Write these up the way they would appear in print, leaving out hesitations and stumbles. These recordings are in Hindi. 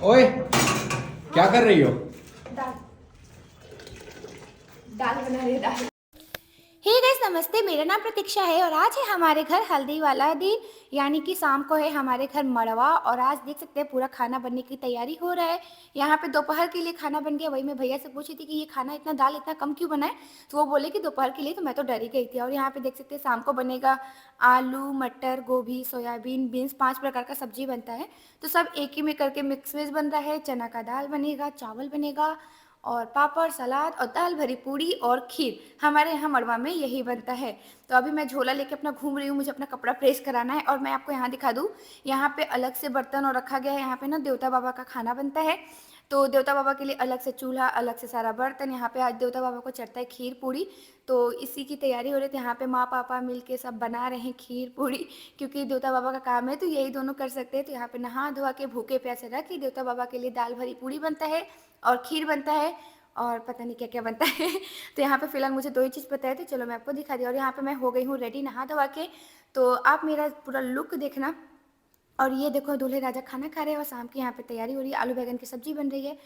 ओए, क्या कर रही हो? दाल दाल बना रही है दाल। हे गाइस, नमस्ते। मेरा नाम प्रतीक्षा है और आज है हमारे घर हल्दी वाला दिन, यानी कि शाम को है हमारे घर मड़वा। और आज देख सकते हैं पूरा खाना बनने की तैयारी हो रहा है। यहाँ पे दोपहर के लिए खाना बन गया। वही मैं भैया से पूछी थी कि ये खाना इतना दाल इतना कम क्यों बनाए, तो वो बोले कि दोपहर के लिए। तो मैं तो डर ही गई थी। और यहाँ पे देख सकते हैं शाम को बनेगा आलू मटर गोभी सोयाबीन बीन्स 5 प्रकार का सब्जी बनता है। तो सब एक ही में करके मिक्स वेज बन रहा है। चना का दाल बनेगा, चावल बनेगा और पापड़ सलाद और दाल भरी पूड़ी और खीर। हमारे यहाँ मड़वा में यही बनता है। तो अभी मैं झोला लेके अपना घूम रही हूँ, मुझे अपना कपड़ा प्रेस कराना है। और मैं आपको यहाँ दिखा दूँ, यहाँ पे अलग से बर्तन और रखा गया है। यहाँ पे ना देवता बाबा का खाना बनता है, तो देवता बाबा के लिए अलग से चूल्हा अलग से सारा बर्तन। यहाँ पे आज देवता बाबा को चढ़ता है खीर पूड़ी, तो इसी की तैयारी हो रही थी। यहाँ पे माँ पापा मिलके सब बना रहे हैं खीर पूड़ी, क्योंकि देवता बाबा का काम है तो यही दोनों कर सकते हैं। तो यहाँ पे नहा धोआ के भूखे प्यासे रख के देवता बाबा के लिए दाल भरी पूड़ी बनता है और खीर बनता है और पता नहीं क्या क्या बनता है। तो यहाँ पे फिलहाल मुझे 2 ही चीज़ पता है, तो चलो मैं आपको दिखा दी। और यहाँ पे मैं हो गई हूँ रेडी नहा धोवा के, तो आप मेरा पूरा लुक देखना। और ये देखो दूल्हे राजा खाना खा रहे हैं और शाम की यहाँ पे तैयारी हो रही है, आलू बैगन की सब्जी बन रही है।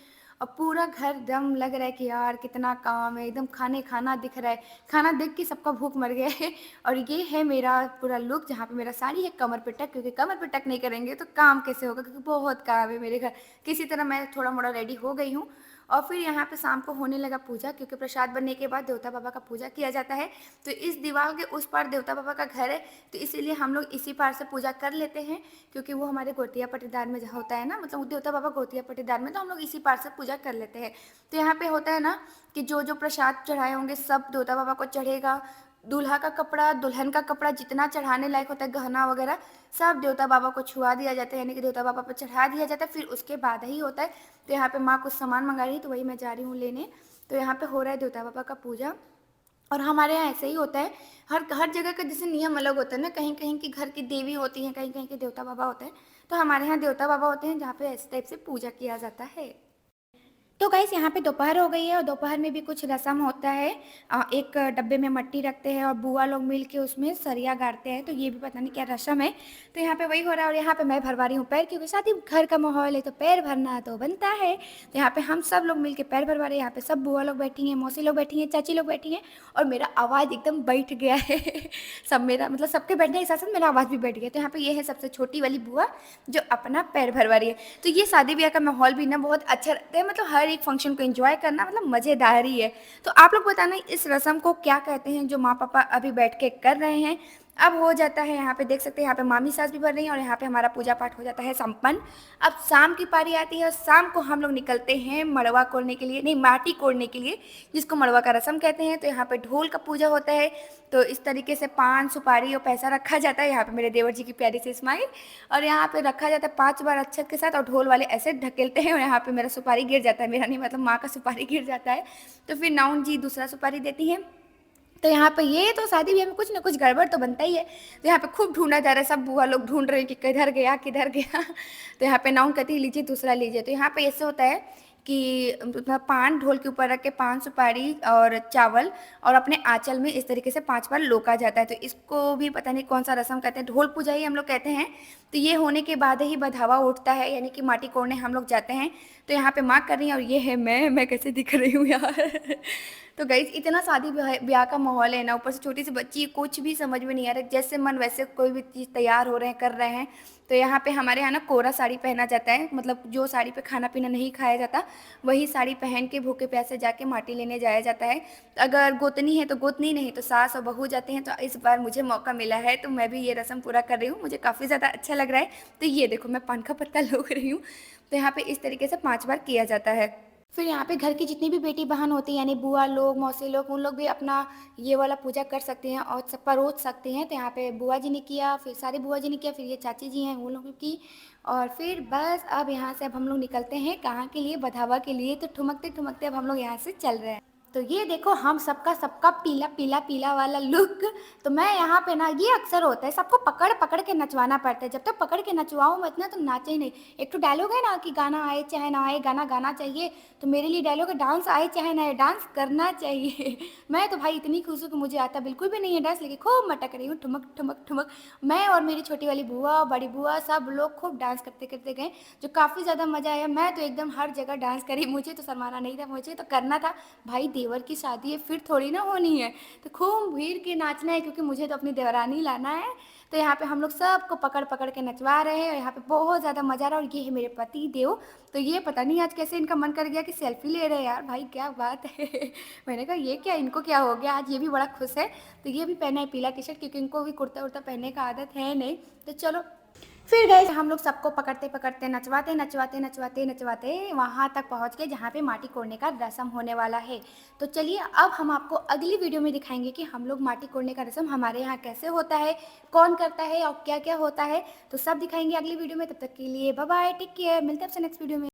और पूरा घर एकदम लग रहा है कि यार कितना काम है, एकदम खाना दिख रहा है। खाना देख के सबका भूख मर गया है। और ये है मेरा पूरा लुक, जहाँ पे मेरा साड़ी है कमर पे टक, क्योंकि कमर पे टक नहीं करेंगे तो काम कैसे होगा, क्योंकि बहुत काम है मेरे घर। किसी तरह मैं थोड़ा मोड़ा रेडी हो गई हूँ। और फिर यहाँ पे शाम को होने लगा पूजा, क्योंकि प्रसाद बनने के बाद देवता बाबा का पूजा किया जाता है। तो इस दीवार के उस पार देवता बाबा का घर है, तो इसीलिए हम लोग इसी पार से पूजा कर लेते हैं, क्योंकि वो हमारे गोतिया पटीदार में जहाँ होता है ना, मतलब देवता बाबा गोतिया पटीदार में, तो हम लोग इसी पार से पूजा कर लेते हैं। तो यहाँ पे होता है ना कि जो जो प्रसाद चढ़ाए होंगे सब देवता बाबा को चढ़ेगा। दूल्हा का कपड़ा दुल्हन का कपड़ा जितना चढ़ाने लायक होता है गहना वगैरह सब देवता बाबा को छुआ दिया जाता है, यानी कि देवता बाबा पर चढ़ा दिया जाता है। फिर उसके बाद ही होता है। तो यहाँ पे माँ कुछ सामान मंगा रही है, तो वही मैं जा रही हूँ लेने। तो यहाँ पे हो रहा है देवता बाबा का पूजा। और हमारे यहाँ ऐसे ही होता है। हर हर जगह का जैसे नियम अलग होता है ना, कहीं कहीं की घर की देवी होती हैं, कहीं कहीं के देवता बाबा होते हैं। तो हमारे यहाँ देवता बाबा होते हैं, जहाँ पे इस टाइप से पूजा किया जाता है। तो गाइस यहाँ पे दोपहर हो गई है और दोपहर में भी कुछ रस्म होता है। एक डब्बे में मट्टी रखते हैं और बुआ लोग मिल के उसमें सरिया गाड़ते हैं, तो ये भी पता नहीं क्या रस्म है। तो यहाँ पे वही हो रहा है और यहाँ पे मैं भरवा रही हूँ पैर, क्योंकि शादी घर का माहौल है तो पैर भरना तो बनता है। तो यहाँ पे हम सब लोग मिल के पैर भरवा रहे हैं। यहाँ पे सब बुआ लोग बैठी हैं, मौसी लोग बैठी हैं, चाची लोग बैठी हैं। और मेरा आवाज़ एकदम बैठ गया है। सब मेरा मतलब सबके बैठने के साथ साथ मेरा आवाज़ भी बैठ गया। तो यहाँ पे ये है सबसे छोटी वाली बुआ जो अपना पैर भरवा रही है। तो ये शादी ब्याह का माहौल भी ना बहुत अच्छा रहता है, मतलब हर एक फंक्शन को एंजॉय करना मतलब मज़ेदार ही है। तो आप लोग बताना इस रस्म को क्या कहते हैं जो माँ पापा अभी बैठ के कर रहे हैं। अब हो जाता है, यहाँ पे देख सकते हैं, यहाँ पे मामी सास भी भर रही हैं और यहाँ पे हमारा पूजा पाठ हो जाता है संपन्न। अब शाम की पारी आती है और शाम को हम लोग निकलते हैं मड़वा कोड़ने के लिए, नहीं माटी कोड़ने के लिए, जिसको मड़वा का रस्म कहते हैं। तो यहाँ पे ढोल का पूजा होता है। तो इस तरीके से पान सुपारी और पैसा रखा जाता है। यहाँ पे मेरे देवर जी की प्यारी सी स्माइल। और यहाँ पे रखा जाता है 5 बार अक्षत के साथ, और ढोल वाले ऐसे ढकेलते हैं और यहाँ पे मेरा सुपारी गिर जाता है, मेरा नहीं मतलब माँ का सुपारी गिर जाता है। तो फिर नाउन जी दूसरा सुपारी देती हैं। तो यहाँ पे ये तो शादी ब्याह में कुछ ना कुछ गड़बड़ तो बनता ही है। तो यहाँ पे खूब ढूंढा जा रहा है, सब बुआ लोग ढूंढ रहे हैं कि किधर गया किधर गया। तो यहाँ पे नाउन कहती है लीजिए दूसरा लीजिए। तो यहाँ पे ऐसे होता है कि मतलब पान ढोल के ऊपर रख के पान सुपारी और चावल और अपने आंचल में इस तरीके से 5 बार लोका जाता है। तो इसको भी पता नहीं कौन सा रस्म कहते हैं, ढोल पूजा ही हम लोग कहते हैं। तो ये होने के बाद ही बधावा उठता है, यानी कि माटी कोड़ने हम लोग जाते हैं। तो यहाँ पे माँ कर रही हैं और ये है मैं कैसे दिख रही हूँ यार। तो गाइस इतना शादी ब्याह का माहौल है ना, ऊपर से छोटी सी बच्ची, कुछ भी समझ में नहीं आ रहा, जैसे मन वैसे कोई भी चीज़ तैयार हो रहे हैं कर रहे हैं। तो यहाँ पे हमारे यहाँ ना कोरा साड़ी पहना जाता है, मतलब जो साड़ी पे खाना पीना नहीं खाया जाता वही साड़ी पहन के भूखे प्यासे जाके माटी लेने जाया जाता है। तो अगर गोतनी है तो गोतनी, नहीं तो सास और बहू जाते हैं। तो इस बार मुझे मौका मिला है तो मैं भी ये रस्म पूरा कर रही हूँ, मुझे काफ़ी ज़्यादा अच्छा लग रहा है। तो ये देखो मैं पान का पत्ता लोग रही हूँ। तो यहाँ पे इस तरीके से 5 बार किया जाता है। फिर यहाँ पे घर की जितनी भी बेटी बहन होती है, यानी बुआ लोग मौसी लोग, उन लोग भी अपना ये वाला पूजा कर सकते हैं और सब परोस सकते हैं। तो यहाँ पे बुआ जी ने किया, फिर सारी बुआ जी ने किया, फिर ये चाची जी हैं वो लोग की। और फिर बस अब यहाँ से अब हम लोग निकलते हैं कहाँ के लिए, बधावा के लिए। तो ठुमकते ठुमकते अब हम लोग यहाँ से चल रहे हैं। तो ये देखो हम सबका पीला पीला पीला वाला लुक। तो मैं यहाँ पे ना, ये अक्सर होता है, सबको पकड़ पकड़ के नचवाना पड़ता है। जब तक पकड़ के नचवाओ मत ना तो नाचे ही नहीं। एक तो डायलॉग है ना कि गाना आए चाहे ना आए, गाना गाना चाहिए। तो मेरे लिए डायलॉग है डांस आए चाहे ना आए, डांस करना चाहिए। मैं तो भाई इतनी खुश हूँ कि मुझे आता बिल्कुल भी नहीं है डांस, लेकिन खूब मटक रही हूँ, ठुमक ठुमक ठुमक। मैं और मेरी छोटी वाली बुआ, बड़ी बुआ, सब लोग खूब डांस करते करते गए, जो काफ़ी ज़्यादा मज़ा आया। मैं तो एकदम हर जगह डांस करी, मुझे तो शर्माना नहीं था, मुझे तो करना था। भाई देवर की शादी है, फिर थोड़ी ना होनी है, तो खूब भीड़ के नाचना है, क्योंकि मुझे तो अपनी देवरानी लाना है। तो यहाँ पे हम लोग सबको पकड़ पकड़ के नचवा रहे हैं, और यहाँ पे बहुत ज़्यादा मज़ा आ रहा है। और ये है मेरे पति देव। तो ये पता नहीं आज कैसे इनका मन कर गया कि सेल्फी ले रहे हैं यार, भाई क्या बात है। मैंने कहा ये क्या, इनको क्या हो गया, आज ये भी बड़ा खुश है। तो ये भी पहना है पीला टी शर्ट, क्योंकि इनको भी कुर्ता उर्ता पहनने का आदत है नहीं। तो चलो फिर गए हम लोग सबको पकड़ते पकड़ते नचवाते नचवाते नचवाते नचवाते वहाँ तक पहुँच गए जहाँ पे माटी कोड़ने का रस्म होने वाला है। तो चलिए अब हम आपको अगली वीडियो में दिखाएंगे कि हम लोग माटी कोड़ने का रस्म हमारे यहाँ कैसे होता है, कौन करता है और क्या क्या होता है। तो सब दिखाएंगे अगली वीडियो में। तब तक के लिए बाय बाय, टेक केयर, मिलते हैं आपसे नेक्स्ट वीडियो में।